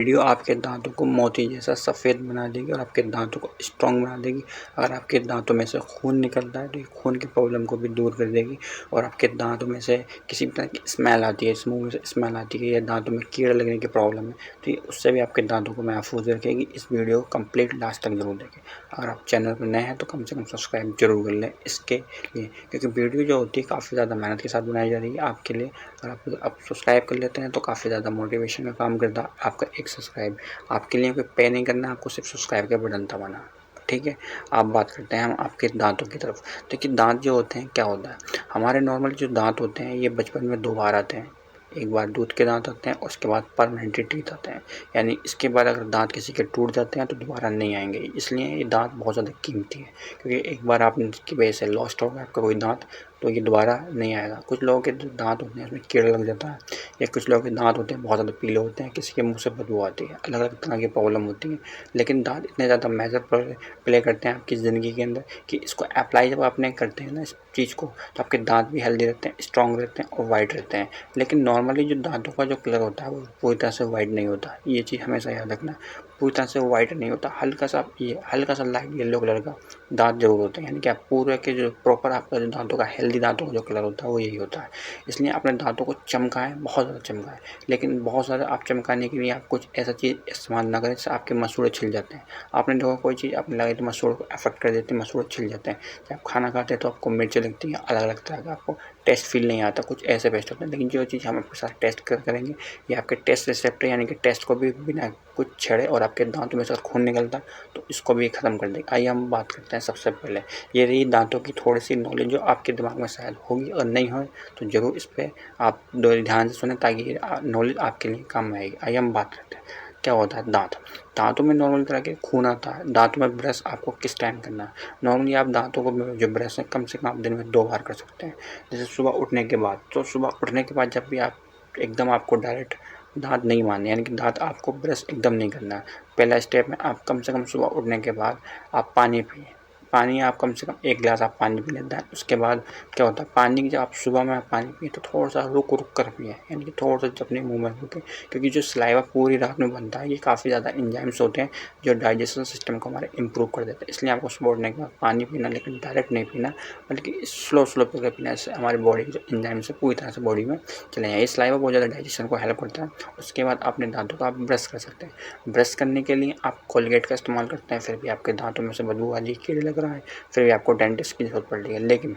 Video आपके दांतों को मोती जैसा सफ़ेद बना देगी और आपके दांतों को स्ट्रॉन्ग बना देगी। अगर आपके दांतों में से खून निकलता है तो ये खून की प्रॉब्लम को भी दूर कर देगी। और आपके दांतों में से किसी भी तरह की स्मेल आती है, मुँह में से स्मेल आती है या दांतों में कीड़ा लगने की प्रॉब्लम है तो ये उससे भी आपके दांतों को महफूज रखेगी। इस वीडियो को कंप्लीट लास्ट तक जरूर देखें। अगर आप चैनल पर नए हैं तो कम से कम सब्सक्राइब जरूर कर लें इसके लिए, क्योंकि वीडियो जो होती है काफ़ी ज़्यादा मेहनत के साथ बनाई जा रही है आपके लिए। अगर आप सब्सक्राइब कर लेते हैं तो काफ़ी ज़्यादा मोटिवेशन का काम करता है। आपका एक सब्सक्राइब आपके लिए कोई पे नहीं करना, आपको सिर्फ सब्सक्राइब का बटन दबाना, ठीक है। आप बात करते हैं हम आपके दांतों की तरफ। देखिए दांत जो होते हैं क्या होता है, हमारे नॉर्मल जो दांत होते हैं ये बचपन में 2 बार आते हैं। एक बार दूध के दांत आते हैं, उसके बाद परमानेंट टीथ आते हैं, यानी इसके बाद अगर दांत किसी के टूट जाते हैं तो दोबारा नहीं आएंगे। इसलिए ये दांत बहुत ज़्यादा कीमती है, क्योंकि एक बार आपने इसकी वजह से लॉस्ट हो गया आपका कोई दांत तो ये दोबारा नहीं आएगा। कुछ लोगों के जो दांत होते हैं उसमें कीड़ा लग जाता है, या कुछ लोगों के दांत होते हैं बहुत ज़्यादा पीले होते हैं, किसी के मुंह से बदबू आती है, अलग अलग तरह की प्रॉब्लम होती है। लेकिन दांत इतने ज़्यादा मेजर प्ले करते हैं आपकी ज़िंदगी के अंदर कि इसको अप्लाई जब आपने करते हैं ना इस चीज़ को, तो आपके दांत भी हेल्दी रहते हैं, स्ट्रॉन्ग रहते हैं और वाइट रहते हैं। लेकिन नॉर्मली जो दांतों का जो कलर होता है वो पूरी तरह से वाइट नहीं होता, ये चीज़ हमेशा याद रखना। पूरी तरह से वाइट नहीं होता, हल्का सा लाइट येलो कलर का दांत जरूर होते हैं, यानी कि आप पूरे के जो प्रॉपर आपका जो दांतों का हेल्दी दांतों का जो कलर होता है वो यही होता है। इसलिए अपने दांतों को चमकाएं, बहुत ज़्यादा चमकाएं। लेकिन बहुत ज़्यादा आप चमकाने के लिए आप कुछ ऐसा चीज़ इस्तेमाल ना करें जिससे आपके मसूड़े छिल जाते हैं। आपने देखा कोई चीज़ आपने लगाई तो मसूड़ों को अफेक्ट कर देती है, मसूड़े छिल जाते हैं। जब आप खाना खाते हैं तो आपको मिर्ची लगती है, अलग अलग तरह का आपको टेस्ट फील नहीं आता, कुछ ऐसे पेस्ट होते हैं। लेकिन जो चीज़ हम आपके साथ टेस्ट करेंगे ये आपके टेस्ट रिसेप्टर यानी कि टेस्ट को भी बिना कुछ छेड़े और आपके दांतों में से खून निकलता तो इसको भी ख़त्म कर देगा। आइए हम बात करते हैं सबसे पहले, ये रही दांतों की थोड़ी सी नॉलेज जो आपके दिमाग में शायद होगी, और नहीं हो तो ज़रूर इस पर आप ध्यान से सुने ताकि ये नॉलेज आपके लिए काम आएगी। आइए हम बात करते हैं क्या होता है दांत। दांतों में नॉर्मल तरह के खून आता है। दांतों में ब्रश आपको किस टाइम करना है, नॉर्मली आप दांतों को जो ब्रश है कम से कम आप दिन में 2 बार कर सकते हैं। जैसे सुबह उठने के बाद, तो सुबह उठने के बाद जब भी आप एकदम आपको डायरेक्ट दांत नहीं मारने, यानी कि दांत आपको ब्रश एकदम नहीं करना है। पहला स्टेप में आप कम से कम सुबह उठने के बाद आप पानी पिए। पानी आप कम से कम 1 गिलास आप पानी पी लेते हैं। उसके बाद क्या होता है, पानी जब आप सुबह में आप पानी पिए तो थोड़ा सा रुक रुक कर पिए, यानी कि थोड़ा सा अपने मुंह में रुके, क्योंकि जो सलाइवा पूरी रात में बनता है ये काफ़ी ज़्यादा एंजाइम्स होते हैं जो डाइजेशन सिस्टम को हमारे इंप्रूव कर देते हैं। इसलिए आपको सुबह उठने के बाद पानी पीना, लेकिन डायरेक्ट नहीं पीना, बल्कि स्लो स्लो पीकर पीना। इससे हमारी बॉडी के जो एंजाइम्स है पूरी तरह से बॉडी में चले जाए। ये सलाइवा बहुत ज़्यादा डाइजेशन को हेल्प करता है। उसके बाद अपने दांतों का आप ब्रश कर सकते हैं। ब्रश करने के लिए आप कोलगेट का इस्तेमाल करते हैं, फिर भी आपके दांतों में से बदबू आ रही है, कीड़े लग रहा है, फिर भी आपको डेंटिस्ट की जरूरत पड़ रही है। लेकिन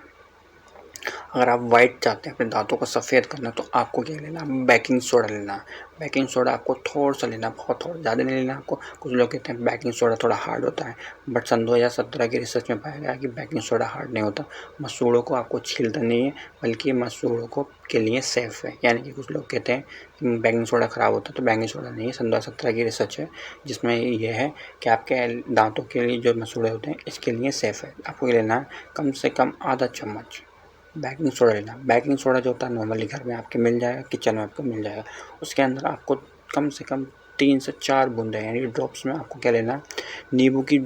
अगर आप वाइट चाहते हैं अपने दांतों को सफ़ेद करना तो आपको क्या लेना है, बेकिंग सोडा लेना है। बेकिंग सोडा आपको थोड़ा सा लेना, बहुत थोड़ा, ज़्यादा नहीं लेना आपको। कुछ लोग कहते हैं बेकिंग सोडा थोड़ा हार्ड होता है, बट सन 2017 की रिसर्च में पाया गया कि बेकिंग सोडा हार्ड नहीं होता। मसूड़ों को आपको छीलता नहीं है, बल्कि मसूड़ों को के लिए सेफ़ है। यानी कि कुछ लोग कहते हैं कि बेकिंग सोडा ख़राब होता है, तो बेकिंग सोडा नहीं है। सन 2017 की रिसर्च है जिसमें यह है कि आपके दांतों के लिए जो मसूड़े होते हैं इसके लिए सेफ़ है। आपको लेना है कम से कम आधा चम्मच बेकिंग सोडा लेना। बेकिंग सोडा जो होता है नॉर्मली घर में आपके मिल जाएगा, किचन में आपको मिल जाएगा। उसके अंदर आपको कम से कम 3 से 4 बूंदें यानी ड्रॉप्स में आपको क्या लेना है, नींबू की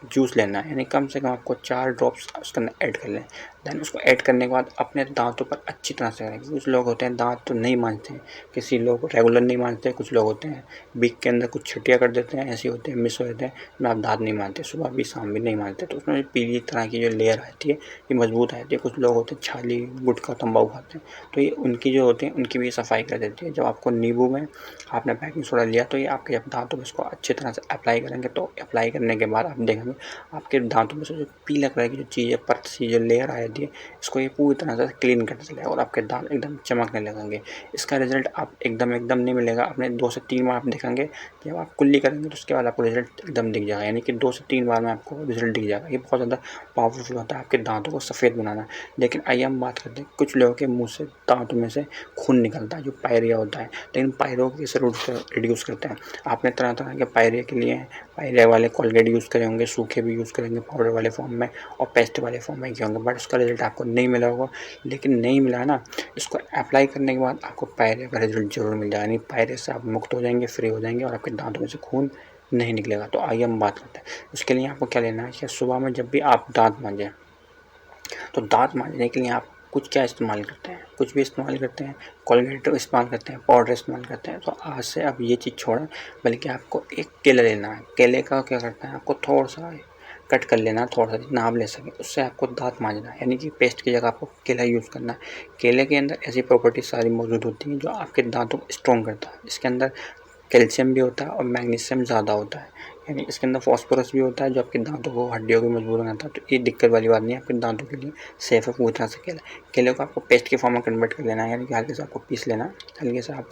जूस लेना है, यानी कम से कम आपको 4 ड्रॉप्स उसके अंदर ऐड कर लें। देन उसको ऐड करने के बाद अपने दांतों पर अच्छी तरह से करें। कुछ लोग होते हैं दांत तो नहीं मांजते हैं, किसी लोग रेगुलर नहीं मांजते, कुछ लोग होते हैं बीक के अंदर कुछ छुट्टियाँ कर देते हैं, ऐसे होते हैं, मिस हो जाते हैं में आप दांत नहीं मांजते, सुबह भी शाम भी नहीं मांजते, तो उसमें पीली तरह की जो लेयर आती है ये मजबूत आती है। कुछ लोग होते हैं छाली गुटखा तंबाकू खाते हैं, तो ये उनकी जो होते हैं उनकी भी सफाई कर देती है। जब आपको नींबू में आपने बेकिंग सोडा लिया तो ये आपके जब दांतों में इसको अच्छी तरह से अप्लाई करेंगे, तो अप्लाई करने के बाद आप देखेंगे आपके दांतों में से जो पीला कलर की जो चीज़ है, परत सी जो लेयर आ जाती है, इसको ये पूरी तरह से क्लीन करने चलेगा और आपके दांत एकदम चमकने लगेंगे। इसका रिजल्ट आप एकदम नहीं मिलेगा, अपने 2 से 3 बार आप देखेंगे। जब आप कुल्ली करेंगे तो उसके बाद आपको रिजल्ट एकदम दिख जाएगा, यानी कि 2 से 3 बार में आपको रिजल्ट दिख जाएगा। ये बहुत ज़्यादा पावरफुल होता है आपके दांतों को सफ़ेद बनाना। लेकिन आइए हम बात करते हैं, कुछ लोगों के मुँह से दांतों में से खून निकलता है जो पायरिया होता है, लेकिन पायरिया को कैसे रिड्यूस करते हैं। आपने तरह तरह के पायरिया के लिए पायरिया वाले कोलगेट यूज़ करे होंगे, सूखे भी यूज़ करेंगे पाउडर वाले फॉर्म में और पेस्ट वाले फॉर्म में किए होंगे, बट उसका रिजल्ट आपको नहीं मिला होगा। लेकिन नहीं मिला ना, इसको अप्लाई करने के बाद आपको पायरिया का रिजल्ट ज़रूर मिल जाएगा, यानी पायरिया से आप मुक्त हो जाएंगे, फ्री हो जाएंगे और आपके दांतों में से खून नहीं निकलेगा। तो आइए हम बात करते हैं उसके लिए आपको क्या लेना है कि सुबह में जब भी आप दांत मांजें तो दांत मांजने के लिए आप कुछ क्या इस्तेमाल करते हैं, कुछ भी इस्तेमाल करते हैं, कोलगेट इस्तेमाल करते हैं, पाउडर इस्तेमाल करते हैं, तो आज से आप ये चीज़ छोड़ें, बल्कि आपको एक केला लेना है। केले का क्या करता है, आपको थोड़ा-सा कट कर लेना है, थोड़ा-सा जितना आप ले सकें, उससे आपको दाँत मांजना है, यानी कि पेस्ट की जगह आपको केला यूज़ करना है। केले के अंदर ऐसी प्रॉपर्टीज़ सारी मौजूद होती हैं जो आपके दाँतों को स्ट्रॉन्ग करता है। इसके अंदर कैल्शियम भी होता है और मैग्नीशियम ज़्यादा होता है, यानी इसके अंदर फास्फोरस भी होता है जो आपके दांतों को, हड्डियों को मजबूत बनाता है। तो ये दिक्कत वाली बात नहीं है, आपके दांतों के लिए सेफ़ है पूरी तरह से केला। केले को आपको पेस्ट के फॉर्म में कन्वर्ट कर लेना है, यानी कि हल्के से आपको पीस लेना है, हल्के से आप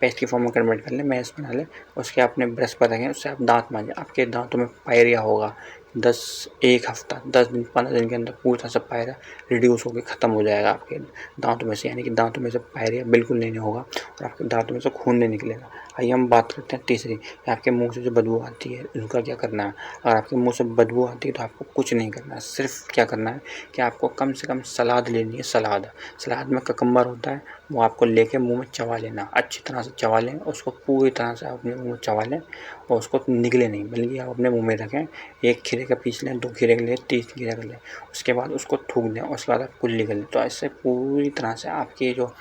पेस्ट की फॉर्म में कन्वर्ट कर लें, मैश बना लें, उसके अपने ब्रश पर रखें, उससे आप दाँत मांजें। आपके दाँतों में पायरिया होगा 1 हफ्ता 10 दिन 15 दिन के अंदर पूरी तरह से पायरिया रिड्यूस होकर ख़त्म हो जाएगा आपके दाँतों में से, यानी कि दाँतों में से पायरिया बिल्कुल नहीं होगा और आपके दाँतों में से खून नहीं निकलेगा। आइए हम बात करते हैं तीसरी, कि आपके मुँह से जो बदबू आती है उसका क्या करना है। अगर आपके मुँह से बदबू आती है तो आपको कुछ नहीं करना है, सिर्फ़ क्या करना है कि आपको कम से कम सलाद लेनी है। सलाद में ककम्बर होता है, वो आपको लेके मुँह में चबा लेना, अच्छी तरह से चबा लें, उसको पूरी तरह से अपने मुँह में चबा लें और उसको निगले नहीं, बल्कि आप अपने मुँह में रखें। 1 खीरे का पीस लें, 2 खीरे का लें, 3 खीरे का लें, उसके बाद उसको थूक दें और उसके बाद आप कुल्ली कर लें। तो ऐसे पूरी तरह से आपकी जो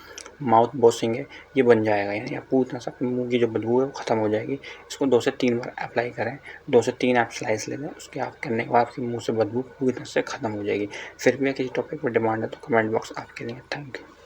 माउथ वॉशिंग है ये बन जाएगा, यानी आप पूरी तरह से अपने मुँह की जो बदबू है वो ख़त्म हो जाएगी। इसको 2 से 3 बार अप्लाई करें, 2 से 3 आप स्लाइस ले लें, उसके आप करने के बाद आपके मुँह से बदबू पूरी तरह से ख़त्म हो जाएगी। फिर भी किसी टॉपिक पर डिमांड है तो कमेंट बॉक्स आपके लिए। Thank you.